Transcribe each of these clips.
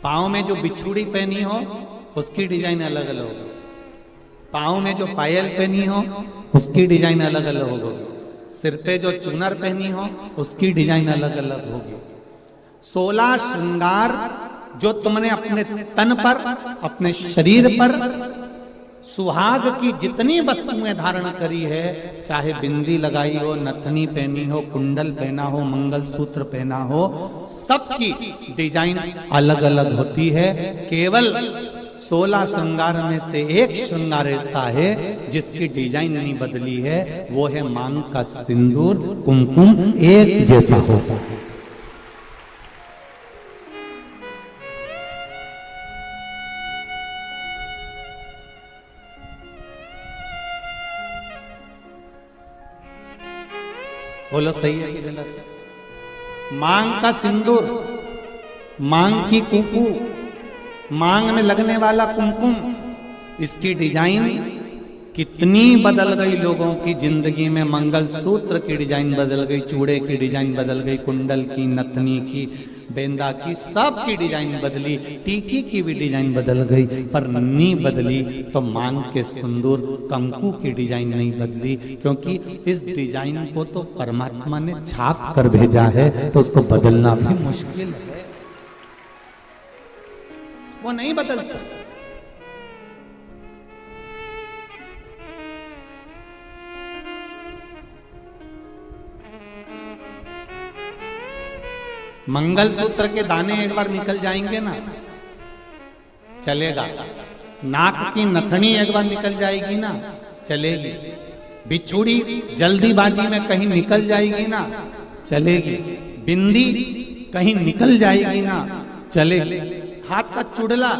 पाँव में जो बिछुड़ी पहनी हो उसकी डिजाइन अलग अलग होगी, पाँव में जो पायल पहनी हो उसकी डिजाइन अलग अलग होगी, सिर पे जो चूनर पहनी हो उसकी डिजाइन अलग अलग होगी। 16 श्रृंगार जो तुमने अपने तन पर, अपने शरीर पर, सुहाग की जितनी वस्तुएं धारण करी है, चाहे बिंदी लगाई हो, नथनी पहनी हो, कुंडल पहना हो, मंगलसूत्र पहना हो, सबकी डिजाइन अलग अलग होती है। केवल 16 श्रृंगार में से एक श्रृंगार ऐसा है जिसकी डिजाइन नहीं बदली है, वो है मांग का सिंदूर, कुमकुम एक जैसा होगा। बोलो सही है कि गलत है? मांग का सिंदूर, मांग की कुकू, मांग में लगने वाला कुमकुम, इसकी डिजाइन कितनी बदल गई लोगों की जिंदगी में। मंगलसूत्र की डिजाइन बदल गई, चूड़े की डिजाइन बदल गई, कुंडल की, नथनी की, बेंदा की, सब की डिजाइन बदली, टीकी की भी डिजाइन बदल गई, पर नहीं बदली तो मांग के सिंदूर कंकु की डिजाइन नहीं बदली, क्योंकि इस डिजाइन को तो परमात्मा ने छाप कर भेजा है, तो उसको बदलना भी मुश्किल है, वो नहीं बदल सकता। मंगलसूत्र के दाने एक बार निकल जाएंगे ना, चलेगा। नाक की नथनी एक बार निकल जाएगी ना, चलेगी। बिछुड़ी जल्दीबाजी में कहीं निकल जाएगी ना, चलेगी। बिंदी कहीं निकल जाएगी ना, चलेगी। हाथ का चुड़ला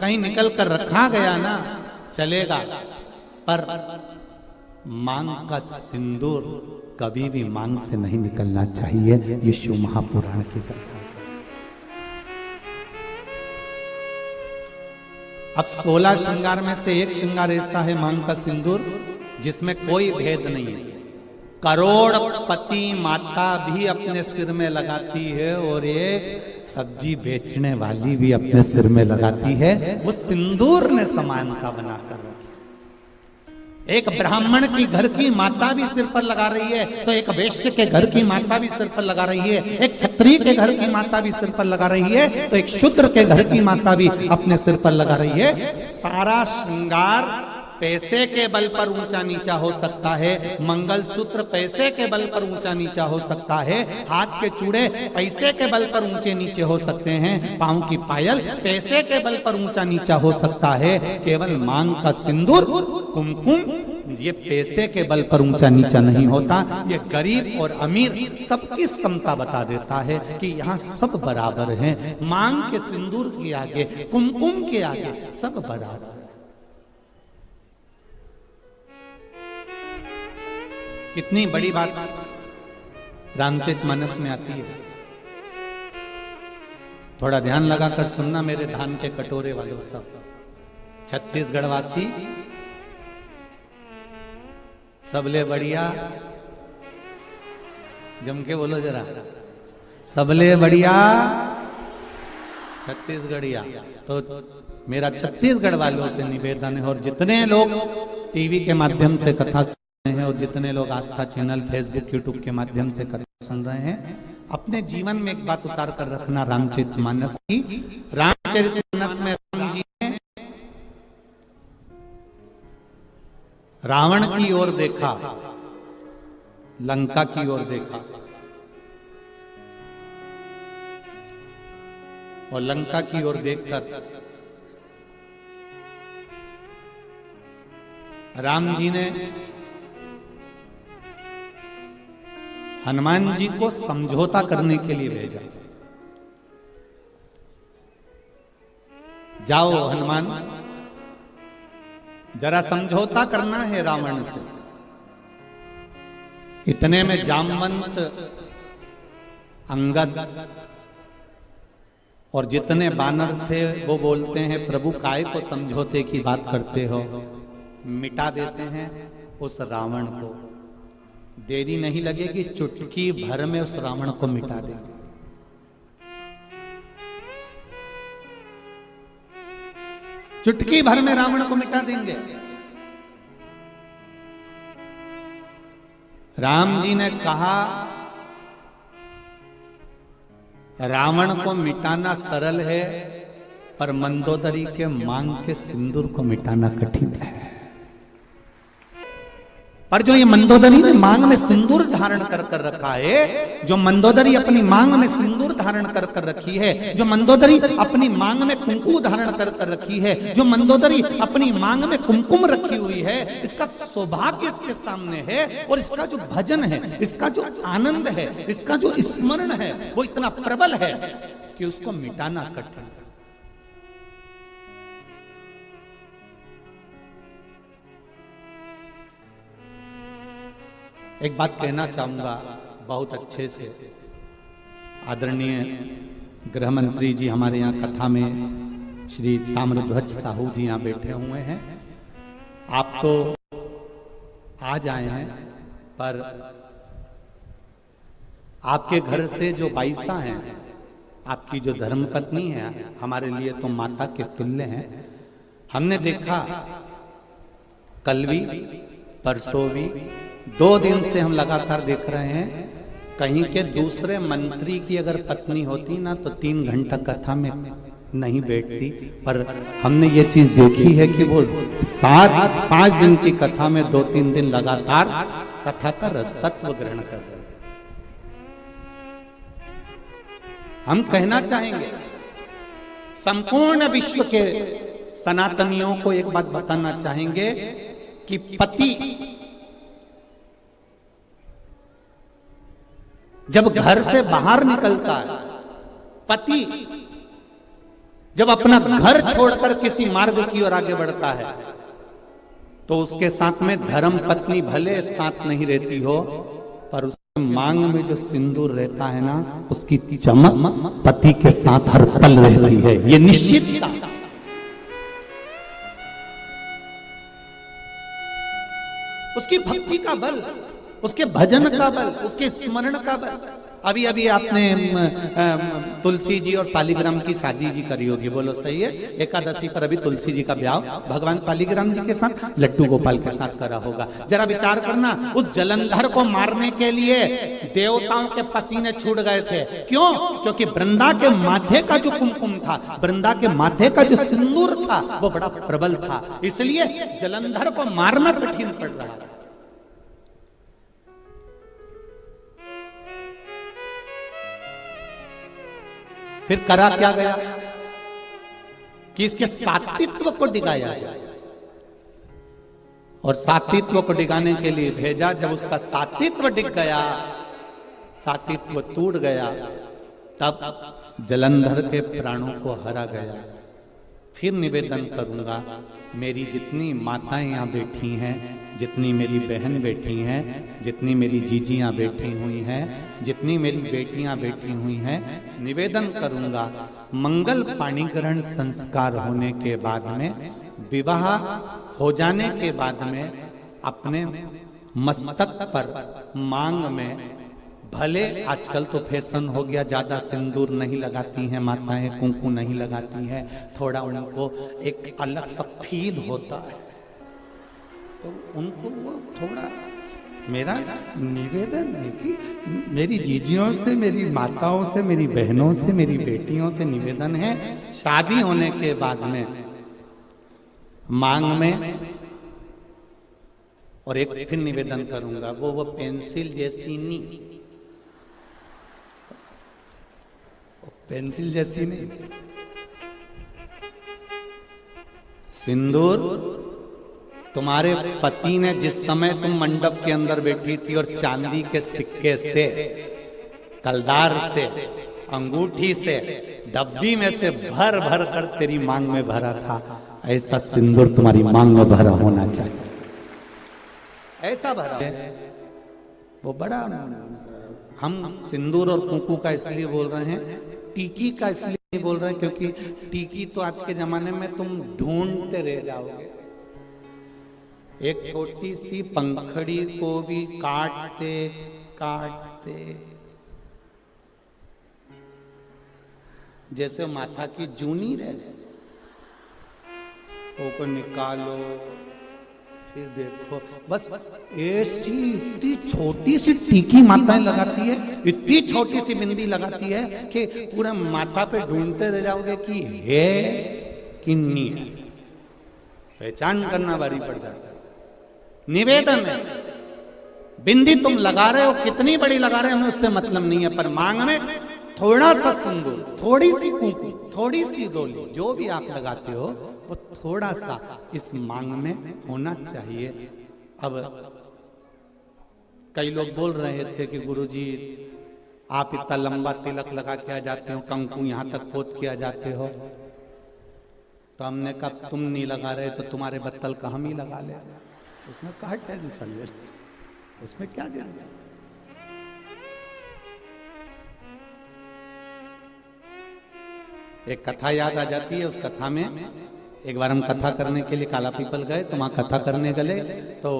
कहीं निकल कर रखा गया ना, चलेगा। पर मांग का सिंदूर कभी भी मांग से नहीं निकलना चाहिए। ये शिव महापुराण की कथा। अब 16 श्रृंगार में से एक श्रृंगार ऐसा है मांग का सिंदूर जिसमें कोई भेद नहीं है। करोड़पति माता भी अपने सिर में लगाती है और एक सब्जी बेचने वाली भी अपने सिर में लगाती है। वो सिंदूर ने समानता बनाकर रखी। एक ब्राह्मण की घर की माता भी सिर पर लगा रही है, तो एक वैश्य के घर की माता भी सिर पर लगा रही है। एक क्षत्रिय के घर की माता भी सिर पर लगा रही है, तो एक शूद्र के घर की माता भी अपने सिर पर लगा रही है। सारा श्रृंगार पैसे के बल पर ऊंचा नीचा हो सकता है, मंगलसूत्र पैसे के बल पर ऊंचा नीचा हो सकता है, हाथ के चूड़े पैसे के बल पर ऊंचे नीचे हो सकते हैं, पांव की पायल पैसे के बल पर ऊंचा नीचा हो सकता है। केवल मांग का सिंदूर, कुमकुम, ये पैसे के बल पर ऊंचा नीचा नहीं होता। ये गरीब और अमीर सबकी समता बता देता है कि यहाँ सब बराबर हैं। मांग के सिंदूर के आगे, कुमकुम के आगे सब बराबर। कितनी बड़ी बात रामचरितमानस में आती है। थोड़ा ध्यान लगाकर सुनना मेरे धान के कटोरे वालों सब। छत्तीसगढ़ वासी सबले बढ़िया, जम के बोलो जरा, सबले बढ़िया छत्तीसगढ़िया। तो मेरा छत्तीसगढ़ वालों से निवेदन है, और जितने लोग टीवी के माध्यम से कथा हैं और जितने लोग आस्था चैनल, फेसबुक, यूट्यूब के माध्यम से कथा सुन रहे हैं, अपने जीवन में एक बात उतार कर रखना रामचरितमानस की। रामचरितमानस में राम जी ने रावण की ओर देखा, लंका की ओर देखा, और लंका की ओर देखकर राम जी ने हनुमान जी को समझौता करने के लिए भेजा। जाओ हनुमान, जरा समझौता करना है रावण से। इतने में जामवंत, अंगद और जितने बानर थे वो बोलते हैं, प्रभु काय को समझौते की बात करते हो, मिटा देते हैं उस रावण को। देरी नहीं लगेगी, चुटकी भर में उस रावण को मिटा देंगे। चुटकी भर में रावण को मिटा देंगे। राम जी ने कहा रावण को मिटाना सरल है, पर मंदोदरी के मांग के सिंदूर को मिटाना कठिन है। पर जो ये मंदोदरी ने मांग में सिंदूर धारण कर कर रखा है, जो मंदोदरी अपनी मांग में सिंदूर धारण कर कर रखी है, जो मंदोदरी अपनी मांग में कुंकू धारण कर कर रखी है, जो मंदोदरी अपनी मांग में कुमकुम रखी हुई है, इसका सौभाग्य इसके सामने है। और इसका जो भजन है, इसका जो आनंद है, इसका जो स्मरण है, वो इतना प्रबल है कि उसको मिटाना कठिन है। एक बात कहना चाहूंगा बहुत अच्छे से। आदरणीय गृह मंत्री जी हमारे यहाँ कथा में श्री ताम्रध्वज साहू जी यहाँ बैठे हुए हैं। आप तो आज आए हैं, पर आपके घर से जो बाईसा हैं, आपकी जो धर्मपत्नी है, हमारे लिए तो माता के तुल्य हैं। हमने देखा कल भी, परसों भी, 2 दिन से हम लगातार देख रहे हैं। कहीं के दूसरे मंत्री की अगर पत्नी होती ना तो 3 घंटा कथा में नहीं बैठती, पर हमने ये चीज देखी है कि वो 5 दिन की कथा में 2-3 दिन लगातार कथा का रस तत्व ग्रहण कर रहे हैं। हम कहना चाहेंगे संपूर्ण विश्व के सनातनियों को एक बात बताना चाहेंगे कि पति जब घर से बाहर निकलता है, पति जब अपना घर छोड़कर किसी मार्ग की ओर आगे बढ़ता है, तो उसके साथ में धर्म पत्नी भले साथ नहीं रहती हो, पर उसके मांग में जो सिंदूर रहता है ना, उसकी चमक पति के साथ हर पल रहती है। ये निश्चितता। उसकी भक्ति का बल, उसके भजन का बल, उसके स्मरण का बल। अभी अभी आपने तुलसी जी और शालिग्राम की शादी जी करी होगी, बोलो सही है? एकादशी पर अभी तुलसी जी का ब्याह भगवान शालिग्राम जी के साथ लड्डू गोपाल के साथ करा होगा। जरा विचार करना, उस जलंधर को मारने के लिए देवताओं के पसीने छूट गए थे। क्यों? क्योंकि वृंदा के माथे का जो कुमकुम था, वृंदा के माथे का जो सिंदूर था, वो बड़ा प्रबल था। इसलिए जलंधर को मारना कठिन पड़ रहा था। फिर करा क्या गया कि इसके सात्वित्व को डिगाया जाए, और सात्वित्व को डिगाने के लिए भेजा। जब उसका सात्वित्व डिग गया, सात्वित्व टूट गया, तब जलंधर के प्राणों को हरा गया। फिर निवेदन करूंगा, मेरी जितनी माताएं यहाँ बैठी हैं, जितनी मेरी बहन बैठी हैं, जितनी मेरी जीजियाँ बैठी हुई हैं, जितनी मेरी बेटियाँ बैठी हुई हैं, निवेदन करूंगा, मंगल पाणिग्रहण संस्कार होने के बाद में, विवाह हो जाने के बाद में, अपने मस्तक पर मांग में, भले आजकल तो फैशन हो गया, ज्यादा सिंदूर नहीं लगाती हैं माताएं, कुंकू नहीं लगाती हैं, थोड़ा उनको एक अलग सा फील होता है, तो उनको वो थोड़ा, मेरा निवेदन है कि मेरी जीजियों से, मेरी माताओं से, मेरी बहनों से, मेरी बेटियों से निवेदन है, शादी होने के बाद में मांग में, और एक फिर निवेदन करूंगा, वो पेंसिल जैसी नहीं, पेंसिल जैसी नहीं, सिंदूर तुम्हारे पति ने जिस समय तुम मंडप के अंदर बैठी थी और चांदी के सिक्के से, कलदार से, अंगूठी से, डब्बी में से भर भर कर तेरी मांग में भरा था, ऐसा सिंदूर तुम्हारी मांग में भरा होना चाहिए। ऐसा भरा है वो बड़ा। हम सिंदूर और कुंकू का इसलिए बोल रहे हैं, टीकी का इसलिए बोल रहे हैं क्योंकि टीकी तो आज के जमाने में तुम ढूंढते रह जाओगे। एक छोटी सी पंखड़ी को भी काटते काटते, जैसे माथा की जूनी रह, वो को निकालो, फिर देखो, बस ऐसी इतनी छोटी सी टीकी माताएं लगाती है, इतनी छोटी सी बिंदी लगाती है कि पूरा माथा पे ढूंढते रह जाओगे कि है कि नहीं है, पहचान करना भारी पड़ जाता है। निवेदन है, बिंदी तुम लगा रहे हो, कितनी बड़ी लगा रहे हो हमें उससे मतलब नहीं है, पर मांग में थोड़ा सा सिंदूर, थोड़ी सी कुंकू, थोड़ी सी डोली, जो भी आप लगाते हो वो थोड़ा सा इस मांग में होना चाहिए। अब कई लोग बोल रहे थे कि गुरुजी आप इतना लंबा तिलक लगा के आ जाते हो, कंकु यहाँ तक पोत के आ जाते हो, तो हमने कहा तुम नहीं लगा रहे तो तुम्हारे बत्तल का हम ही लगा ले। उसमें कहा टेंशन है, उसमें क्या जरूरत। एक कथा याद आ जाती है, उस कथा में एक बार हम कथा करने के लिए काला पीपल गए, तो वहां कथा करने गए, तो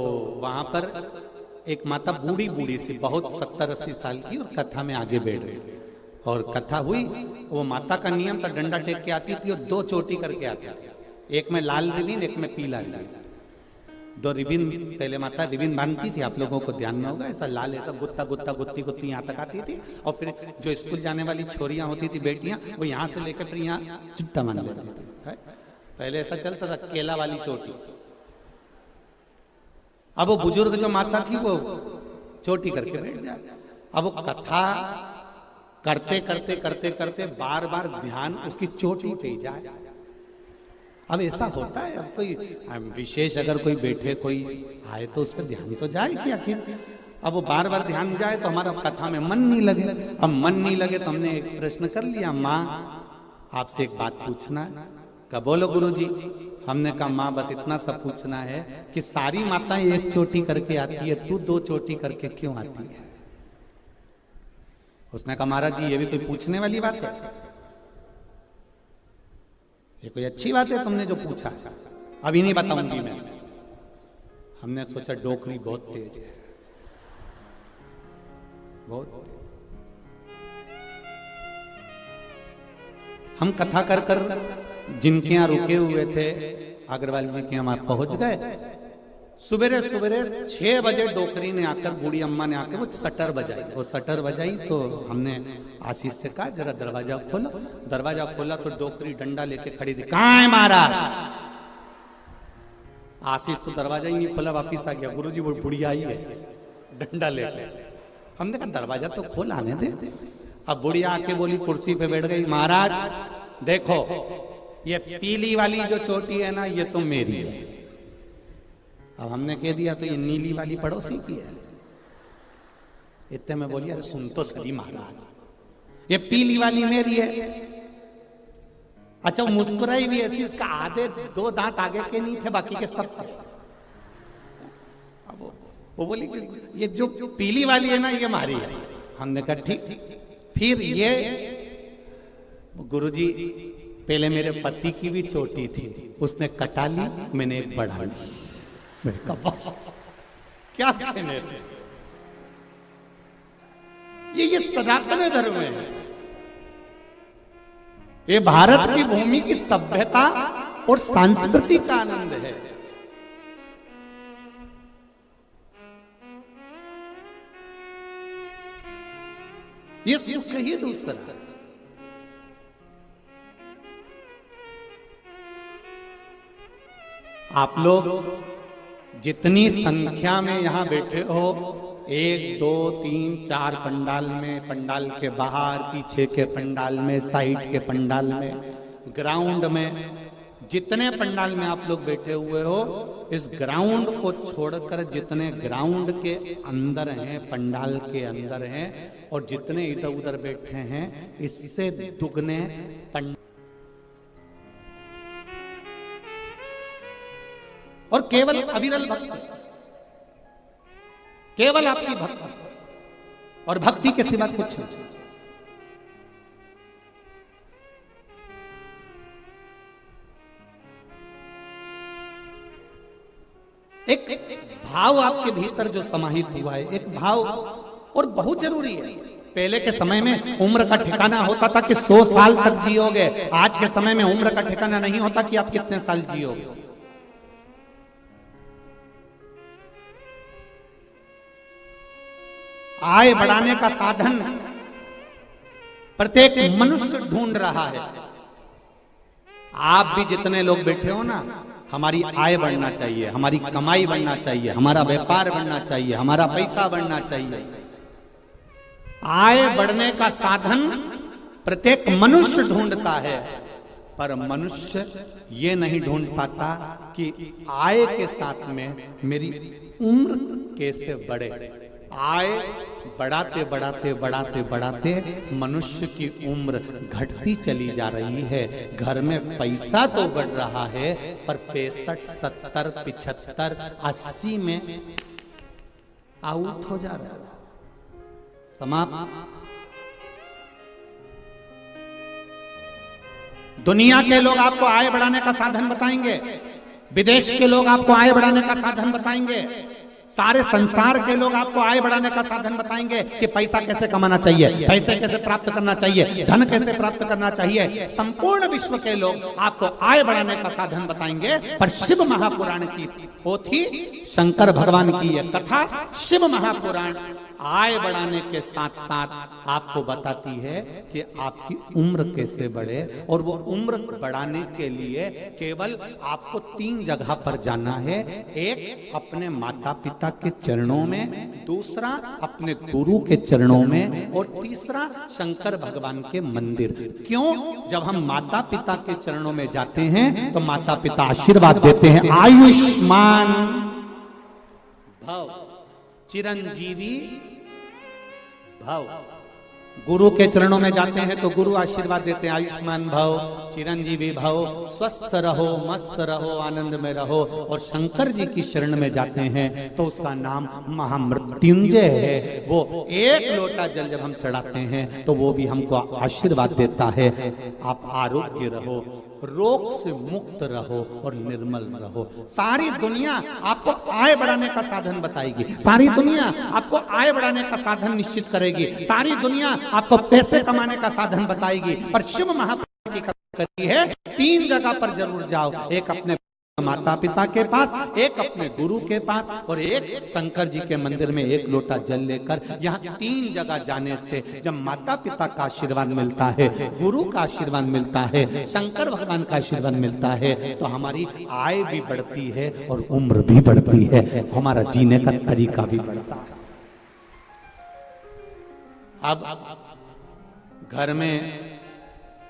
वहां पर एक माता बूढ़ी बूढ़ी सी, बहुत 70-80 साल की, और कथा में आगे बैठ गई, और कथा हुई। वो माता का नियम था, डंडा टेक के आती थी और 2 चोटी करके आती थी, एक में लाल रिबिन, एक में पीला रिबिन, 2 रिबिन पहले माता रिबिन बांधती थी, आप लोगों को ध्यान में होगा, ऐसा लाल ऐसा गुत्ता गुत्ता गुत्ती गुत्ती यहाँ तक आती थी, और फिर जो स्कूल जाने वाली छोरियां होती थी बेटियां, वो यहाँ से लेकर फिर यहाँ चुट्टा मान लेती थी। पहले ऐसा चलता था, केला वाली चोटी। अब वो बुजुर्ग जो माता थी वो चोटी करके बैठ जाए। अब वो कथा करते करते करते करते बार बार ध्यान उसकी चोटी पे जाए। अब ऐसा होता है, अब कोई विशेष अगर कोई बैठे कोई आए तो उस पर ध्यान तो जाए कि आखिर। अब वो बार बार ध्यान जाए तो हमारा कथा में मन नहीं लगे। अब मन नहीं लगे तो हमने एक प्रश्न कर लिया, माँ आपसे एक बात पूछना है। कहा बोलो गुरुजी। हमने कहा माँ बस इतना सा पूछना है कि सारी माताएं एक चोटी करके आती है, तू 2 चोटी करके क्यों आती है? उसने कहा महाराज जी ये भी कोई पूछने वाली बात है? ये कोई अच्छी बात है तुमने जो पूछा? अभी नहीं बताऊंगी मैं। हमने सोचा डोकरी बहुत तेज है, बहुत तेज। हम कथा कर कर जिनके यहाँ रुके हुए थे अग्रवाल जी के यहाँ पहुंच गए। सुबेरे सुबेरे 6 बजे डोकरी ने आकर, बूढ़ी अम्मा ने आकर वो सटर बजाई। वो सटर बजाई तो हमने आशीष से कहा जरा दरवाजा खोलो। दरवाजा खोला तो डोकरी डंडा लेके खड़ी थी। कहाँ है महाराज? आशीष तो दरवाजा ही नहीं खोला, वापिस आ गया। गुरुजी वो बुढ़िया आई है डंडा लेके। हमने कहा दरवाजा तो खोल, आने दे। अब बुढ़िया आके बोली, कुर्सी पे बैठ गई, महाराज देखो ये पीली वाली जो चोटी है ना, ये तो मेरी है। अब हमने कह दिया तो ये नीली वाली पड़ोसी की है। इतने में बोली, अरे सुन तो सही महाराज, ये पीली वाली मेरी है। अच्छा वो मुस्कुराई भी ऐसी, उसका आधे 2 दांत आगे के नहीं थे, बाकी के सब थे। अब वो बोली ये जो पीली वाली है ना ये हमारी है। हमने कहा ठीक। फिर ये गुरुजी पहले मेरे पति की भी चोटी थी, उसने कटा ली, मैंने एक बढ़ा ली। मेरे कपा क्या कहने थे? ये सनातन धर्म है। ये भारत की भूमि की सभ्यता और संस्कृति का आनंद है। ये सुख ही दूसरा। आप लोग जितनी संख्या में यहां बैठे हो, 1 2 3 4 पंडाल में, पंडाल के बाहर, पीछे के पंडाल में, साइड के पंडाल में, ग्राउंड में, जितने पंडाल में आप लोग बैठे हुए हो, इस ग्राउंड को छोड़कर जितने ग्राउंड के अंदर हैं, पंडाल के अंदर हैं, और जितने इधर उधर बैठे हैं, इससे दुगने पंडाल और केवल अविरल भक्ति, केवल आपकी भक्ति और भक्ति के सिवा कुछ नहीं। एक भाव आपके भीतर जो समाहित हुआ है, एक भाव, और बहुत जरूरी है। पहले के समय में उम्र का ठिकाना होता था कि 100 साल तक जियोगे। आज के समय में उम्र का ठिकाना नहीं होता कि आप कितने साल जियोगे। आय बढ़ाने का साधन प्रत्येक मनुष्य ढूंढ रहा है। आप भी जितने लोग बैठे हो ना, हमारी आय बढ़ना चाहिए, हमारी कमाई बढ़ना चाहिए, हमारा व्यापार बढ़ना चाहिए, हमारा पैसा बढ़ना चाहिए। आय बढ़ने का साधन प्रत्येक मनुष्य ढूंढता है, पर मनुष्य ये नहीं ढूंढ पाता कि आय के साथ में मेरी उम्र कैसे बढ़े। आय बढ़ाते बढ़ाते बढ़ाते बढ़ाते मनुष्य की उम्र घटती चली जा रही है। घर में पैसा तो बढ़ रहा है, पर 65, 70, 75, 80 में आउट हो जा रहा है, समाप्त। दुनिया के लोग आपको आय बढ़ाने का साधन बताएंगे, विदेश के लोग आपको आय बढ़ाने का साधन बताएंगे, सारे संसार के लोग आपको आय बढ़ाने का साधन बताएंगे कि पैसा कैसे कमाना चाहिए, पैसे कैसे प्राप्त करना चाहिए, धन कैसे प्राप्त करना चाहिए। संपूर्ण विश्व के लोग आपको आय बढ़ाने का साधन बताएंगे, पर शिव महापुराण की पोथी, शंकर भगवान की यह कथा, शिव महापुराण आय बढ़ाने के साथ साथ आपको बताती है कि आपकी उम्र कैसे बढ़े। और वो उम्र बढ़ाने के लिए केवल आपको 3 जगह पर जाना है। एक अपने माता पिता के चरणों में, दूसरा अपने गुरु के चरणों में, और तीसरा शंकर भगवान के मंदिर। क्यों? जब हम माता पिता के चरणों में जाते हैं तो माता पिता आशीर्वाद देते हैं, आयुष्मान भव, चिरंजीवी भव। गुरु के चरणों में जाते हैं तो गुरु आशीर्वाद देते हैं, आयुष्मान भव, चिरंजीवी भव, स्वस्थ रहो, मस्त रहो, आनंद में रहो। और शंकर जी की शरण में जाते हैं तो उसका नाम महामृत्युंजय है। वो एक लोटा जल जब हम चढ़ाते हैं तो वो भी हमको आशीर्वाद देता है, आप आरोग्य रहो, रोग से मुक्त रहो और निर्मल रहो। सारी दुनिया आपको आय बढ़ाने का साधन बताएगी, सारी दुनिया आपको आय बढ़ाने का साधन निश्चित करेगी, सारी दुनिया आपको पैसे कमाने का साधन बताएगी। पर शिव महापुराण की कथा कहती है 3 जगह पर जरूर जाओ, एक अपने माता पिता के पास, एक अपने गुरु के पास, और एक शंकर जी के मंदिर में एक लोटा जल लेकर। यहाँ 3 जगह जाने से जब माता पिता का आशीर्वाद मिलता है, गुरु का आशीर्वाद मिलता है, शंकर भगवान का आशीर्वाद मिलता है, तो हमारी आय भी बढ़ती है और उम्र भी बढ़ती है, हमारा जीने का तरीका भी बढ़ता है। अब घर में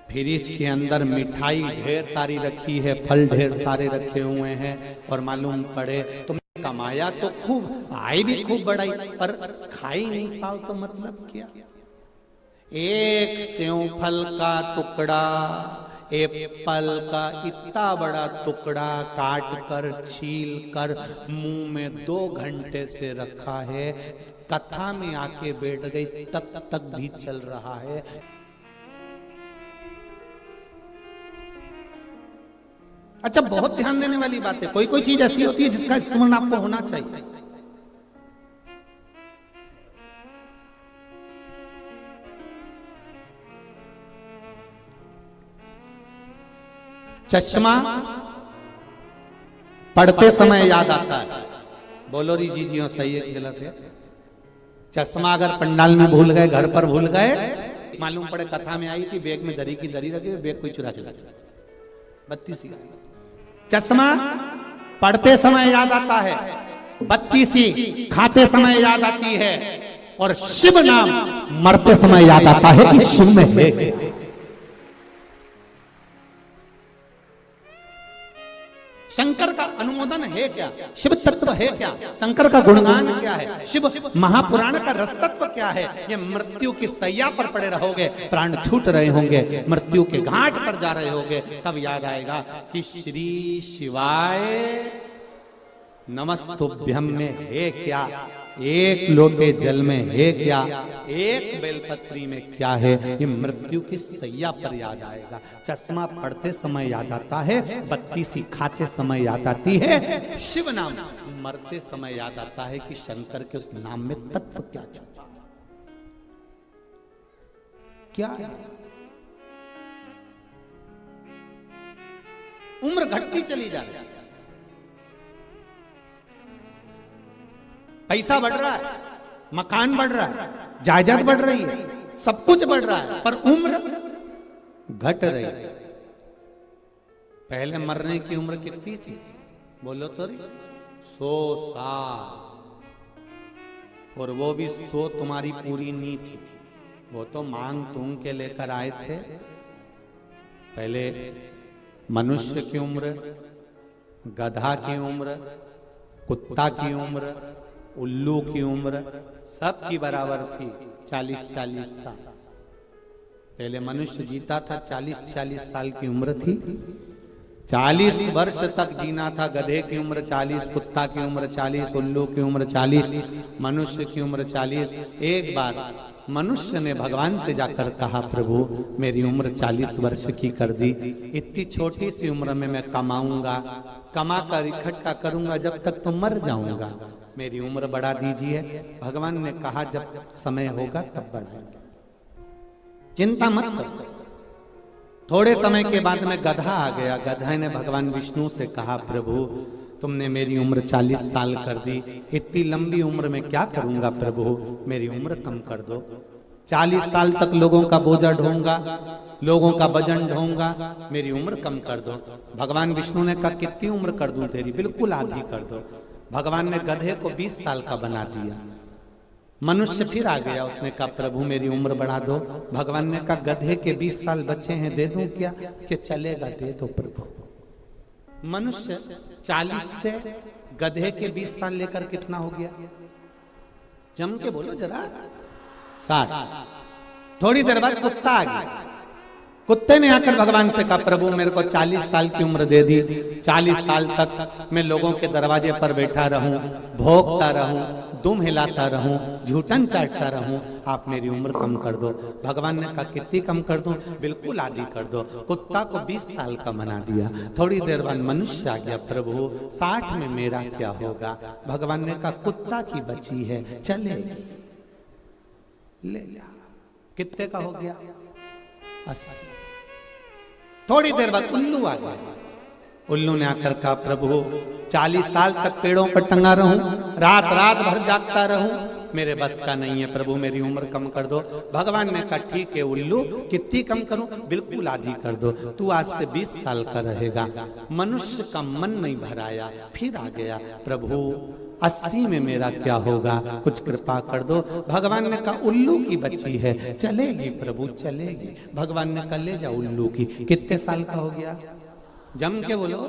फ्रिज के अंदर मिठाई ढेर सारी रखी है, फल ढेर सारे रखे हुए हैं, और मालूम पड़े तुमने कमाया तो खूब, आय भी खूब बढ़ाई, पर खाई नहीं पाओ तो मतलब क्या। एक सेव फल का टुकड़ा, एप्पल का इतना बड़ा टुकड़ा काट कर, छील कर मुंह में 2 घंटे से रखा है, कथा में आके बैठ गई, तब तक भी चल रहा है। अच्छा, बहुत ध्यान देने वाली बात है, कोई कोई चीज ऐसी होती है जिसका स्मरण आपको होना चाहिए। चश्मा पढ़ते समय याद आता है, बोलो री जी हो, सही है गलत है? चश्मा अगर पंडाल में भूल गए, घर पर भूल गए, मालूम पड़े कथा में आई थी बैग में दरी की दरी रखी, बैग कोई चुरा के लगे। 32 चश्मा पढ़ते समय याद आता है, 32 खाते समय याद आती है, और शिव नाम मरते समय याद आता है कि शिव में है। शंकर का अनुमोदन है क्या, शिव तत्व है क्या, शंकर का गुणगान क्या है, शिव महापुराण का रस तत्व क्या है। ये मृत्यु की सैया पर पड़े रहोगे, प्राण छूट रहे होंगे, मृत्यु के घाट पर जा रहे होंगे, तब याद आएगा कि श्री शिवाय नमस्तुभ्यम में है क्या, एक लोटे जल में है क्या, एक बेलपत्री में क्या है, ये मृत्यु की सैया पर याद आएगा। चश्मा पढ़ते समय याद आता है, 32 खाते समय याद आती है, शिव नाम मरते समय याद आता है कि शंकर के उस नाम में तत्व क्या छुपा है, क्या है। उम्र घटती चली जा रही है, पैसा बढ़ रहा है, मकान बढ़ रहा है, जायदाद बढ़ रही है, सब कुछ बढ़ रहा है, पर उम्र घट रही है। पहले मरने की उम्र कितनी थी बोलो तो रे? 100 साल। और वो भी 100 तुम्हारी पूरी नहीं थी, वो तो मांग तूंग के लेकर आए थे। पहले मनुष्य की उम्र, गधा की उम्र, कुत्ता की उम्र, उल्लू की उम्र सब की बराबर थी 40-40 साल। पहले मनुष्य जीता था 40-40 साल की उम्र थी। 40 वर्ष तक जीना था। गधे की उम्र 40, कुत्ता की उम्र 40, उल्लू की उम्र 40, मनुष्य की उम्र 40। एक बार मनुष्य ने भगवान से जाकर कहा, प्रभु मेरी उम्र 40 वर्ष की कर दी, इतनी छोटी सी उम्र में मैं कमाऊंगा, कमा कर इकट्ठा करूंगा, जब तक तो मर जाऊंगा, मेरी उम्र बढ़ा दीजिए। भगवान ने कहा जब समय होगा तब बढ़ाएंगे, चिंता मत करो। थोड़े समय के बाद में गधा आ गया। गधा ने भगवान विष्णु से कहा, प्रभु तुमने मेरी उम्र 40 साल कर दी, इतनी लंबी उम्र में क्या करूंगा प्रभु, मेरी उम्र कम कर दो। 40 साल तक लोगों का बोझा ढोऊंगा, लोगों का वजन ढोऊंगा, मेरी उम्र कम कर दो। भगवान विष्णु ने कहा कितनी उम्र कर दूं तेरी? बिल्कुल आधी कर दो। भगवान ने गधे को 20 साल का बना दिया। मनुष्य फिर आ गया, उसने कहा प्रभु मेरी उम्र बढ़ा दो। भगवान ने कहा गधे के 20 साल बचे हैं, दे दूं क्या? कि चलेगा, दे दो प्रभु। मनुष्य 40 से गधे के 20 साल लेकर कितना हो गया? जम के बोलो जरा। 60। थोड़ी देर बाद कुत्ता आ गया। कुत्ते ने आकर भगवान से कहा प्रभु मेरे को 40 साल की उम्र दे दी, 40 साल तक मैं लोगों के दरवाजे पर बैठा रहूं, भोंकता रहूं, दुम हिलाता रहूं, झूठन चाटता रहूं, आप मेरी उम्र कम कर दो। भगवान ने कहा कितनी कम कर दूं? बिल्कुल आधी कर दो। कुत्ता को 20 साल का बना दिया। थोड़ी देर बाद मनुष्य आ गया, प्रभु 60 में मेरा क्या होगा? भगवान ने कहा कुत्ता की बची है, चले ले जा। कितने का हो गया? 80। थोड़ी देर बाद उल्लू आ गया। उल्लू ने आकर कहा प्रभु 40 साल तक पेड़ों पर टंगा रहूं, रात रात भर जागता रहूं, मेरे बस का नहीं है प्रभु, मेरी उम्र कम कर दो। भगवान ने कहा ठीक है उल्लू, कितनी कम करूं? बिल्कुल आधी कर दो। तू आज से 20 साल का रहेगा। मनुष्य का मन नहीं भराया, फिर आ गया, प्रभु 80 में मेरा क्या होगा? कुछ कृपा कर दो। भगवान ने कहा उल्लू की बच्ची है, चलेगी प्रभु चलेगी। भगवान ने कहा ले जा उल्लू की। कितने साल का हो गया? जम के बोलो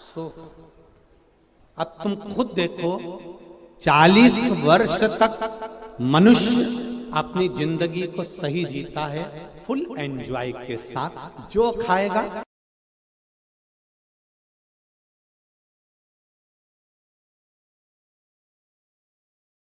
100। अब तुम खुद देखो 40 वर्ष तक मनुष्य अपनी जिंदगी को सही जीता है, फुल एंजॉय के साथ, जो खाएगा